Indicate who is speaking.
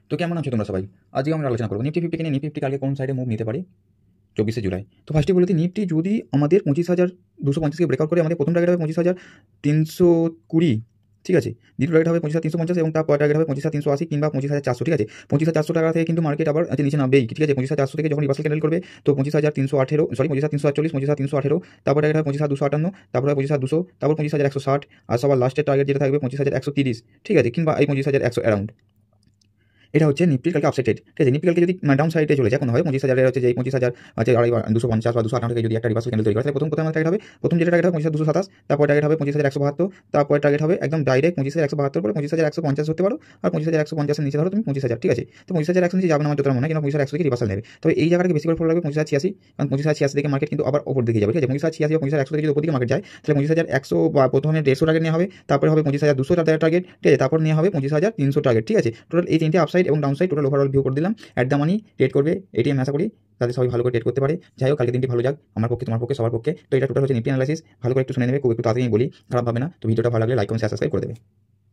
Speaker 1: তো কেমন আছো তোমরা সবাই? আজকে আমরা আলোচনা করবো নিফটি ফিফটিকে নিয়ে। নিফটি কালকে কোন সাইডে মুভ নিতে পারে 24শে জুলাই। তো ফার্স্টে বলে দিই, নিফটি যদি আমাদের 25,250কে ব্রেকআউট করে আমাদের প্রথম টার্গেট হবে 25,320, ঠিক আছে। দ্বিতীয় টার্গেট হবে 25,350 এবং তারপর টার্গেট হবে 25,380 কিংবা 25,400, ঠিক আছে। 25,400 টাকা থেকে কিন্তু মার্কেট আবার নিচে নামবেই, ঠিক আছে। 25,400 থেকে যখন রিভার্সাল ক্যান্ডেল করবে তো 25,318, 25,348, 25,318, তারপর টার্গেট হবে 25,258, তারপর 25,200, তারপর 25,160, আর সবার লাস্টের টার্গেট যেটা থাকবে 25,130, ঠিক আছে, কিংবা এই 25,100 অ্যারাউন্ড। এটা হচ্ছে নিফটির কালকে আপসাইড ট্রেড, ঠিক আছে। নিফটি কালকে যদি ডাউন সাইডে চলে যায়, এখন হয় 25,000 হচ্ছে যে 25,000 হচ্ছে 250 বা 258 থেকে যদি একটা রিভার্সাল ক্যান্ডেল তৈরি করে, তাহলে প্রথম কোথায় আমাদের টার্গেট হবে, প্রথম যেটা টার্গেট হবে 25,227, তারপর টার্গেট হবে 25,172, তারপর টার্গেট হবে একদম ডাইরেক্ট 25,172 পরে 25,150 ধরতে পারো, আর 25,150 নিচে ধরো তুমি 25,000, ঠিক আছে। তো 25,100 নিচে যাবে না আমার যতটা মনে হয়, কিন্তু 25,100 থেকে রিভার্সাল নেবে। তবে এই জায়গাটাকে বেশি করে ফলো লাগবে 25,086, কারণ 25,086 থেকে মার্কেট কিন্তু আবার ওপর দিকে যাবে, ঠিক আছে। 25,086 বা 25,100 থেকে যদি ওপর দিকে মার্কেট যায়, তাহলে 25,100 বা প্রথমে 150 টার্গেট নেওয়া হবে, তারপরে হবে 25,200 টার্গেট, ঠিক আছে, তারপর নেওয়া হবে 25,300 টার্গেট, ঠিক আছে। টোটাল এই তিনটে আপসাইড এবং down side total overall view করে দিলাম। অ্যাট দ্য মানি ট্রেড করবে এটিএম, আশা করি তাদের সবাই ভালো করে ট্রেড করতে পারে। যাই হোক, কালকে দিনটি ভালো যাক, আমার পক্ষে, তোমার পক্ষে, সবার পক্ষে। তো এটা টোটাল হচ্ছে নিফটি অ্যানালাইসিস। ভালো করে একটু শুনে নেবে, খুব একটু তাড়াতাড়ি বলি, খারাপ হবে না। তো ভিডিওটা ভালো লাগলে লাইক কমেন্ট শেয়ার সাবস্ক্রাইব করে দেবে।